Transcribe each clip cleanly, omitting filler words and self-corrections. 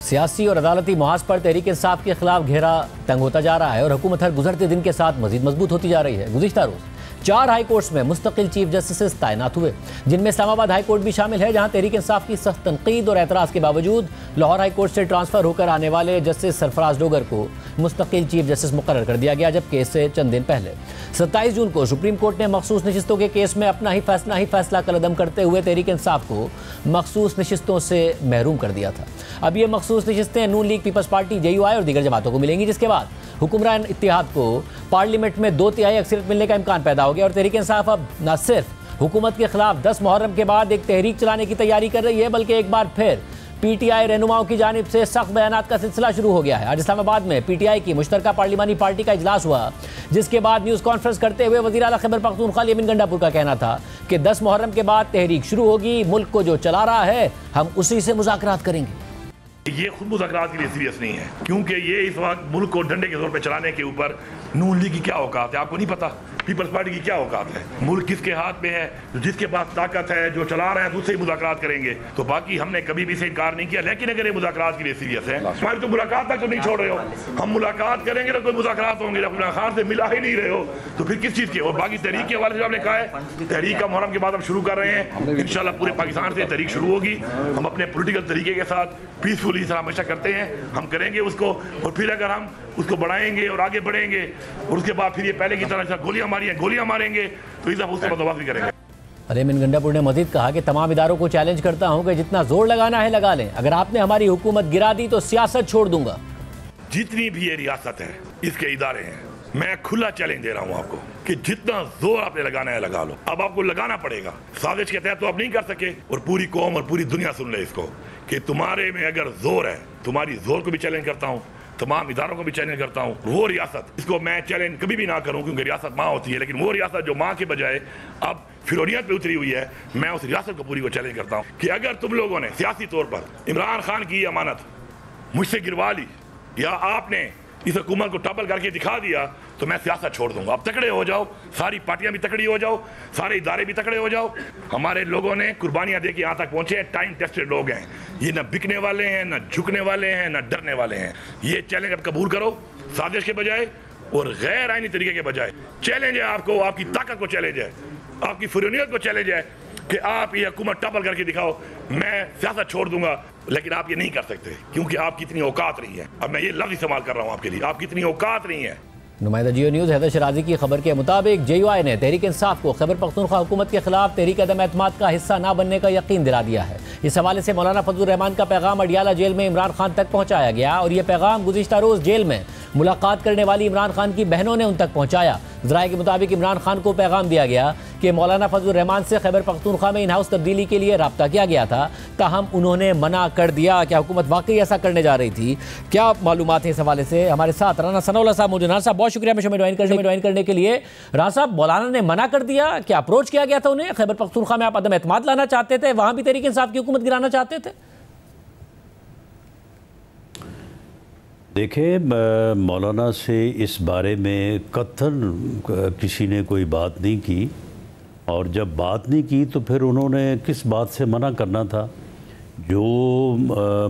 सियासी और अदालती मुहाज पर तहरीक इंसाफ के खिलाफ घेरा तंग होता जा रहा है और हुकूमत हर गुजरते दिन के साथ मजीद मजबूत होती जा रही है। गुज़िश्ता रोज़ 4 हाई कोर्ट्स में मुस्तकिल चीफ जस्टिस तैनात हुए, जिनमें इस्लामाबाद हाई कोर्ट भी शामिल है, जहां तहरीक इंसाफ की सख्त तनकीद और एतराज़ के बावजूद लाहौर हाई कोर्ट से ट्रांसफ़र होकर आने वाले जस्टिस सरफराज डोगर को मुस्तकिल चीफ जस्टिस मुकर्रर कर दिया गया। जब केस से चंद दिन पहले 27 जून को सुप्रीम कोर्ट ने मखसूस नशिस्तों के केस में अपना ही फैसला कलअदम करते हुए तहरीक इंसाफ को मखसूस नशिस्तों से महरूम कर दिया था। अब ये मखसूस नशिस्तें नून लीग, पीपल्स पार्टी, JUI और दीगर जमातों को मिलेंगी, जिसके बाद हुक्मरान इत्तेहाद को पार्लियामेंट में 2/3 अक्सरियत मिलने का इम्कान पैदा हो गया और तहरीक इंसाफ अब न सिर्फ हुकूमत के खिलाफ 10 मुहर्रम के बाद एक तहरीक चलाने की तैयारी कर रही है, बल्कि एक बार फिर PTI रहनुमाओं की जानिब से सख्त बयानात का सिलसिला शुरू हो गया है। आज इस्लामाबाद में PTI की मुश्तरका पार्लिमानी पार्टी का इजलास हुआ, जिसके बाद न्यूज़ कॉन्फ्रेंस करते हुए वज़ीर आला खैबर पख्तूनख्वा अली गंडापुर का कहना था कि 10 मुहर्रम के बाद तहरीक शुरू होगी, मुल्क को जो चला रहा है हम उसी से मुज़ाकरात करेंगे। ये खुद मुज़ाकरात के लिए सीरियस नहीं है, क्योंकि ये इस वक्त मुल्क को डंडे के जोर पे चलाने के ऊपर नून लीग की क्या औकात है आपको नहीं पता, पीपल्स पार्टी की क्या औकात है। मुल्क किसके हाथ में है, जिसके पास ताकत है, जो चला रहा है, तो उससे ही मुज़ाकरात करेंगे। तो बाकी हमने कभी भी इसे इनकार नहीं किया, लेकिन अगर ये मुज़ाकरात के लिए सीरियस है, हमारी तो मुलाकात तक तो नहीं छोड़ रहे हो। हम मुलाकात करेंगे तो कोई मुज़ाकरात होंगे, जब इमरान खान से मिला ही नहीं रहे हो तो फिर किस चीज़ के। और बाकी तहरीक के हवाले से आपने कहा है, तहरीक का मुहर्रम के बाद हम शुरू कर रहे हैं, इंशाल्लाह पूरे पाकिस्तान से तहरीक शुरू होगी। हम अपने पोलिटिकल तरीके के साथ पीसफुली हमेशा करते हैं, हम करेंगे उसको, और फिर अगर हम उसको बढ़ाएंगे और आगे बढ़ेंगे और उसके बाद फिर ये पहले की तरह गोलियां मारेंगे तो इस उसका बंदोबस्त भी करेंगे। अली गंडापुर ने मजीद कहा कि तमाम इदारों को चैलेंज करता हूं कि जितना जोर लगाना है लगा लें, अगर आपने हमारी हुकूमत गिरा दी तो सियासत छोड़ दूंगा। जितनी भी ये रियासत है, इसके इदारे हैं, मैं खुला चैलेंज दे रहा हूं आपको कि जितना जोर आपने लगाना है लगा लो। अब आपको लगाना पड़ेगा, साजिश के तहत तो आप नहीं कर सके, और पूरी कौम और पूरी दुनिया सुन ले इसको कि तुम्हारे में अगर जोर है, तुम्हारी जोर को भी चैलेंज करता हूं, तमाम इदारों को भी चैलेंज करता हूं। वो रियासत, इसको मैं चैलेंज कभी भी ना करूं क्योंकि रियासत माँ होती है, लेकिन वो रियासत जो माँ के बजाय अब फिरौनियत पे उतरी हुई है, मैं उस रियासत को पूरी को चैलेंज करता हूं कि अगर तुम लोगों ने सियासी तौर पर इमरान खान की अमानत मुझसे गिरवा ली या आपने इस हुकूमत को टॉपल करके दिखा दिया तो मैं सियासत छोड़ दूंगा। अब तकड़े हो जाओ, सारी पार्टियां भी तकड़ी हो जाओ, सारे इदारे भी तकड़े हो जाओ। हमारे लोगों ने कुर्बानियां दे के यहाँ तक पहुंचे हैं, टाइम टेस्टेड लोग हैं, ये न बिकने वाले हैं, न झुकने वाले हैं, न डरने वाले हैं। ये चैलेंज अब कबूल करो, साजिश के बजाय और गैर आईनी तरीके के बजाय। चैलेंज है आपको, आपकी ताकत को चैलेंज है, आपकी फुरनियत को चैलेंज है कि आप ये हुकूमत टॉपल करके दिखाओ, मैं सियासत छोड़ दूंगा। लेकिन आप ये नहीं कर सकते क्योंकि आपकी इतनी औकात नहीं है। अब मैं ये लफ्ज़ इस्तेमाल कर रहा हूँ आपके लिए, आपकी इतनी औकात नहीं है। नुमाइंदा जियो न्यूज़ हैदर शराजी की खबर के मुताबिक JUI ने तहरीक इंसाफ को खैबर पख्तूनख्वा हुकूमत के खिलाफ तहरीक अदम एतमाद का हिस्सा ना बनने का यकीन दिला दिया है। इस हवाले से मौलाना फजलुर रहमान का पैगाम अडियाला जेल में इमरान खान तक पहुँचाया गया और ये पैगाम गुज़िश्ता रोज़ जेल में मुलाकात करने वाली इमरान खान की बहनों ने उन तक पहुँचाया। ज़राए के मुताबिक इमरान खान को पैगाम दिया गया कि मौलाना फजलुर रहमान से खैबर पख्तूनख्वा में इन हाउस तब्दीली के लिए रब्ता किया गया था, ताहम उन्होंने मना कर दिया। क्या हुकूमत वाकई ऐसा करने जा रही थी? क्या मालूमात है इस हवाले से? हमारे साथ राना सनाउल्लाह साहब मौजूद। राना साहब बहुत शुक्रिया हमें ज्वाइन करने के लिए। राना साहब, मौलाना ने मना कर दिया, क्या अप्रोच किया गया था उन्हें? खैबर पख्तूनख्वा में आप अदम एतमाद लाना चाहते थे, वहां भी तहरीक इंसाफ की हुकूमत गिराना चाहते थे? देखिए, मौलाना से इस बारे में कतई किसी ने कोई बात नहीं की, और जब बात नहीं की तो फिर उन्होंने किस बात से मना करना था। जो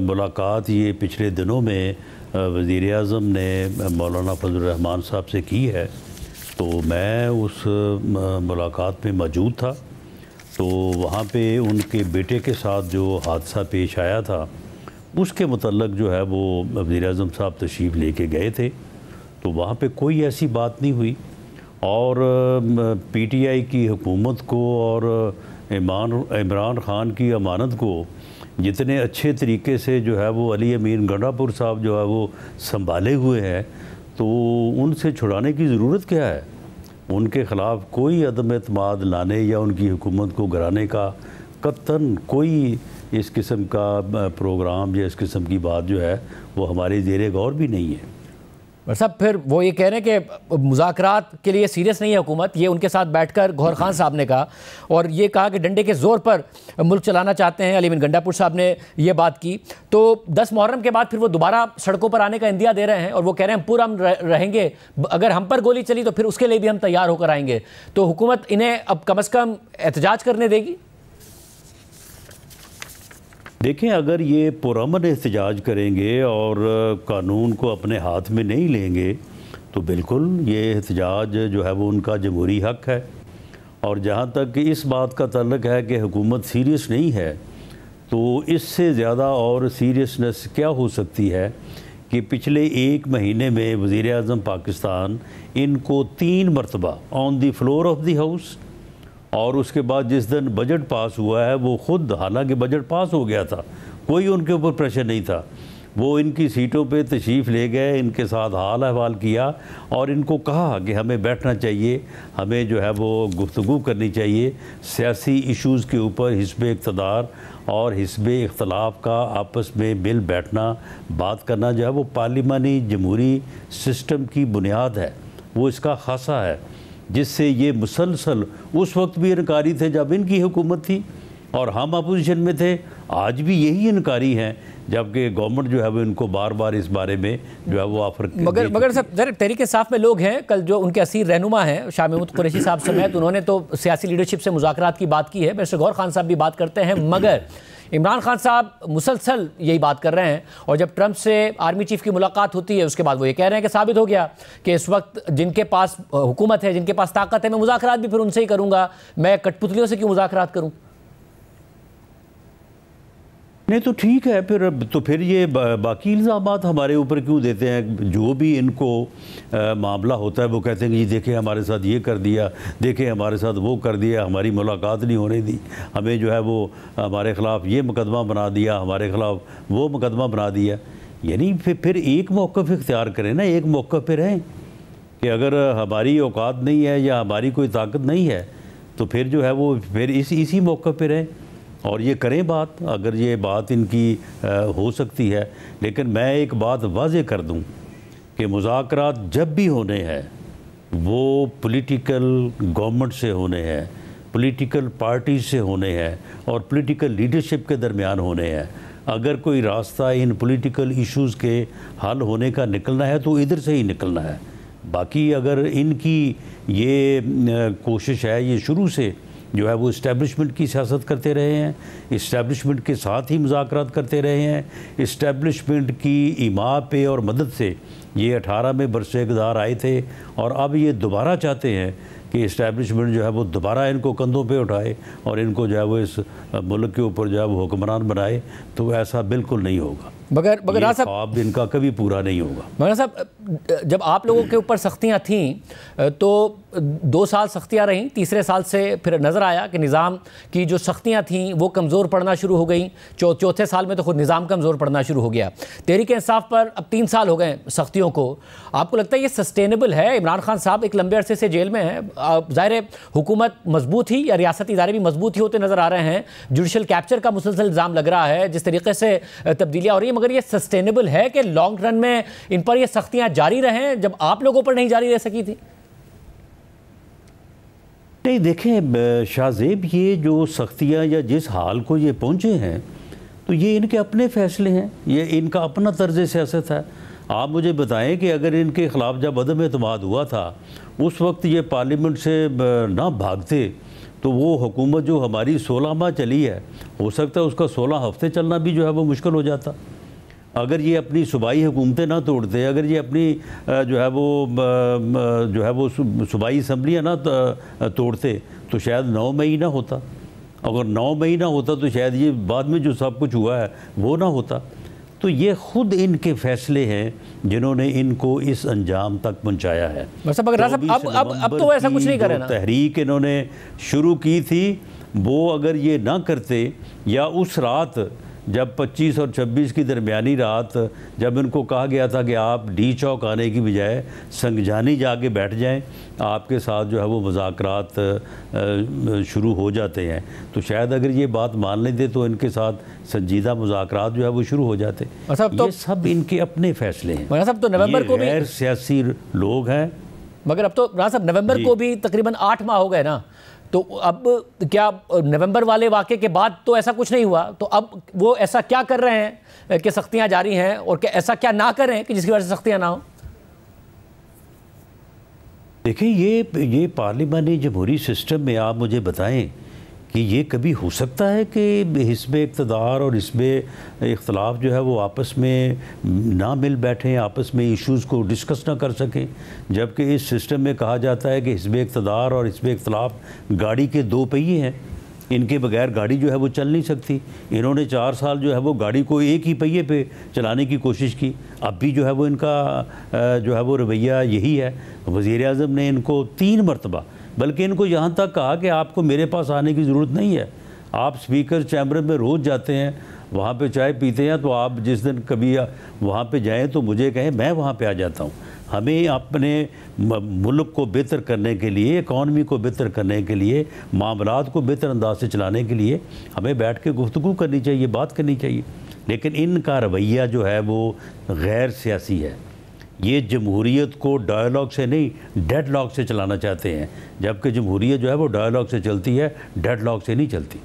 मुलाकात ये पिछले दिनों में वज़ीर आज़म ने मौलाना फजलुर रहमान साहब से की है, तो मैं उस मुलाकात में मौजूद था। तो वहाँ पे उनके बेटे के साथ जो हादसा पेश आया था उसके मतलब जो है वो वज़ीर आज़म साहब तशरीफ़ लेके गए थे, तो वहाँ पे कोई ऐसी बात नहीं हुई। और PTI की हुकूमत को और इमरान खान की अमानत को जितने अच्छे तरीके से जो है वो अली गंडापुर साहब जो है वो संभाले हुए हैं, तो उनसे छुड़ाने की ज़रूरत क्या है? उनके ख़िलाफ़ कोई अदम एतमाद लाने या उनकी हुकूमत को गिराने का कतई कोई इस किस्म का प्रोग्राम या इस किस्म की बात जो है वो हमारे ज़ेरे गौर भी नहीं है। साहब, फिर वो ये कह रहे हैं कि मुज़ाकरात के लिए सीरियस नहीं है हुकूमत, ये उनके साथ बैठकर गौहर खान साहब ने कहा, और ये कहा कि डंडे के ज़ोर पर मुल्क चलाना चाहते हैं। अली गंडापुर साहब ने ये बात की। तो 10 मुहर्रम के बाद फिर वो दोबारा सड़कों पर आने का इंदिया दे रहे हैं और वो कह रहे हैं पूरा हम रहेंगे, अगर हम पर गोली चली तो फिर उसके लिए भी हम तैयार होकर आएंगे। तो हुकूमत इन्हें अब कम अज़ कम एहतजाज करने देगी? देखें, अगर ये पुरअमन एहतजाज करेंगे और कानून को अपने हाथ में नहीं लेंगे तो बिल्कुल ये एहतजाज जो है वो उनका जमहूरी हक़ है। और जहाँ तक इस बात का तल्लुक़ है कि हुकूमत सीरियस नहीं है, तो इससे ज़्यादा और सीरियसनेस क्या हो सकती है कि पिछले 1 महीने में वज़ीर आज़म पाकिस्तान इनको 3 मरतबा on the floor of the house, और उसके बाद जिस दिन बजट पास हुआ है वो ख़ुद, हालांकि बजट पास हो गया था, कोई उनके ऊपर प्रेशर नहीं था, वो इनकी सीटों पे तशरीफ़ ले गए, इनके साथ हाल अहवाल किया और इनको कहा कि हमें बैठना चाहिए, हमें जो है वो गुफ्तगू करनी चाहिए, सियासी इश्यूज़ के ऊपर हिस्ब इक़्तिदार और हिस्ब इख्तलाफ का आपस में मिल बैठना, बात करना जो है वो पार्लिमानी जमहूरी सिस्टम की बुनियाद है, वो इसका खासा है, जिससे ये मुसलसल उस वक्त भी इनकारी थे जब इनकी हुकूमत थी और हम अपोजिशन में थे, आज भी यही इनकारी हैं, जबकि गवर्नमेंट जो है वो इनको बार बार इस बारे में जो है वो ऑफर मगर सब जरा तहरीक इंसाफ में लोग हैं, कल जो उनके असीर रहनुमा हैं शाह महमूद कुरैशी साहब समेत, उन्होंने तो सियासी लीडरशिप से मुज़ाकरात की बात की है, मिस्टर गौहर खान साहब भी बात करते हैं, मगर इमरान खान साहब मुसलसल यही बात कर रहे हैं। और जब ट्रंप से आर्मी चीफ की मुलाकात होती है उसके बाद वो ये कह रहे हैं कि साबित हो गया कि इस वक्त जिनके पास हुकूमत है, जिनके पास ताकत है, मैं मुज़ाकरात भी फिर उनसे ही करूँगा, मैं कठपुतलियों से क्यों मुज़ाकरात करूँ। नहीं तो ठीक है, फिर ये बाकी इल्ज़ामात हमारे ऊपर क्यों देते हैं। जो भी इनको मामला होता है वो कहते हैं कि जी देखें हमारे साथ ये कर दिया, देखें हमारे साथ वो कर दिया, हमारी मुलाकात नहीं होने दी, हमें जो है वो हमारे ख़िलाफ़ ये मुकदमा बना दिया, हमारे ख़िलाफ़ वो मुकदमा बना दिया। यानी फिर एक मौक़िफ़ इख्तियार करें ना, एक मौक़िफ़ पे रहें कि अगर हमारी औकात नहीं है या हमारी कोई ताकत नहीं है तो फिर जो है वो फिर इसी मौक़िफ़ पे रहें और ये करें बात, अगर ये बात इनकी हो सकती है। लेकिन मैं एक बात वाज़े कर दूं कि मुज़ाकरात जब भी होने हैं वो पॉलिटिकल गवर्नमेंट से होने हैं, पॉलिटिकल पार्टी से होने हैं और पॉलिटिकल लीडरशिप के दरमियान होने हैं। अगर कोई रास्ता इन पॉलिटिकल इश्यूज़ के हल होने का निकलना है तो इधर से ही निकलना है। बाकी अगर इनकी ये कोशिश है, ये शुरू से जो है वो इस्टेब्लिशमेंट की सियासत करते रहे हैं, इस्टेब्लिशमेंट के साथ ही मुज़ाकरात करते रहे हैं, इस्टेब्लिशमेंट की इमा पे और मदद से ये 18 में बरसे इक़्तिदार आए थे और अब ये दोबारा चाहते हैं कि इस्टेब्लिशमेंट जो है वो दोबारा इनको कंधों पे उठाए और इनको जो है वो इस मुल्क के ऊपर जो है वो हुक्मरान बनाए। तो ऐसा बिल्कुल नहीं होगा, मगर ख्वाब इनका कभी पूरा नहीं होगा। मगर साहब, जब आप लोगों के ऊपर सख्तियाँ थीं तो 2 साल सख्तियाँ रहीं, तीसरे साल से फिर नज़र आया कि निज़ाम की जो सख्तियाँ थीं वो कमज़ोर पड़ना शुरू हो गई। चौथे साल में तो खुद निज़ाम कमज़ोर पड़ना शुरू हो गया। तहरीक इंसाफ पर अब 3 साल हो गए सख्तियों को, आपको लगता है ये सस्टेनेबल है? इमरान खान साहब एक लंबे अरसे से जेल में हैं, ज़ाहिर है हुकूमत मजबूत ही या रियासती इदारे भी मजबूत ही होते नज़र आ रहे हैं, जुडिशल कैप्चर का मुसलसल इल्ज़ाम लग रहा है, जिस तरीके से तब्दीलियाँ हो रही हैं, मगर ये सस्टेनेबल है कि लॉन्ग रन में इन पर ये सख्तियां जारी रहें जब आप लोगों पर नहीं जारी रह सकी थी? नहीं, देखें शाहजेब, ये जो सख्तियां या जिस हाल को ये पहुंचे हैं तो ये इनके अपने फैसले हैं, ये इनका अपना तर्ज सियासत है। आप मुझे बताएं कि अगर इनके ख़िलाफ़ जब अदम एतमाद हुआ था उस वक्त ये पार्लियामेंट से ना भागते तो वो हुकूमत जो हमारी 16 माह चली है, हो सकता है उसका 16 हफ्ते चलना भी जो है वो मुश्किल हो जाता। अगर ये अपनी सूबाई हुकूमतें ना तोड़ते, अगर ये अपनी जो है वो सूबाई असम्बलियाँ ना तोड़ते तो शायद 9 मई ना होता। अगर 9 मई ना होता तो शायद ये बाद में जो सब कुछ हुआ है वो ना होता। तो ये ख़ुद इनके फ़ैसले हैं जिन्होंने इनको इस अंजाम तक पहुँचाया है। अब तो ऐसा कुछ नहीं करे ना। तहरीक इन्होंने शुरू की थी, वो अगर ये ना करते या उस रात जब 25 और 26 की दरमियानी रात जब इनको कहा गया था कि आप डी चौक आने की बजाय संगजानी जाके बैठ जाएं, आपके साथ जो है वो मुज़ाकरात शुरू हो जाते हैं, तो शायद अगर ये बात मान लेते तो इनके साथ संजीदा मुज़ाकरात जो है वो शुरू हो जाते। ये सब इनके अपने फैसले हैं। सब तो नवंबर को भी गैर सियासी लोग हैं, मगर अब तो राज साहब नवंबर को भी तकरीबन 8 माह हो गए ना, तो अब क्या नवंबर वाले वाक़े के बाद तो ऐसा कुछ नहीं हुआ, तो अब वो ऐसा क्या कर रहे हैं कि सख्तियां जारी हैं और क्या ऐसा क्या ना करें कि जिसकी वजह से सख्तियां ना हो? देखिए, ये पार्लिमानी जमहूरी सिस्टम में आप मुझे बताएं कि ये कभी हो सकता है कि हिस्ब इक़्तिदार और हिस्ब इख्तलाफ जो है वो आपस में ना मिल बैठें, आपस में इश्यूज़ को डिस्कस ना कर सकें, जबकि इस सिस्टम में कहा जाता है कि हिस्ब इक़्तिदार और हिस्ब इख्तलाफ गाड़ी के दो पहिए हैं, इनके बगैर गाड़ी जो है वो चल नहीं सकती। इन्होंने 4 साल जो है वो गाड़ी को एक ही पहिए पे चलाने की कोशिश की। अब भी जो है वो इनका जो है वो रवैया यही है। वज़ीर आज़म ने इनको 3 मरतबा, बल्कि इनको यहाँ तक कहा कि आपको मेरे पास आने की ज़रूरत नहीं है, आप स्पीकर चैम्बर में रोज़ जाते हैं, वहाँ पे चाय पीते हैं, तो आप जिस दिन कभी वहाँ पे जाएं तो मुझे कहें, मैं वहाँ पे आ जाता हूँ। हमें अपने मुल्क को बेहतर करने के लिए, इकॉनमी को बेहतर करने के लिए, मामलात को बेहतर अंदाज से चलाने के लिए हमें बैठ के गुफ्तगू करनी चाहिए, बात करनी चाहिए। लेकिन इनका रवैया जो है वो गैर सियासी है। ये जमहूरियत को डायलॉग से नहीं, डेडलॉग से चलाना चाहते हैं, जबकि जमहूरियत जो है वो डायलॉग से चलती है, डेडलॉग से नहीं चलती।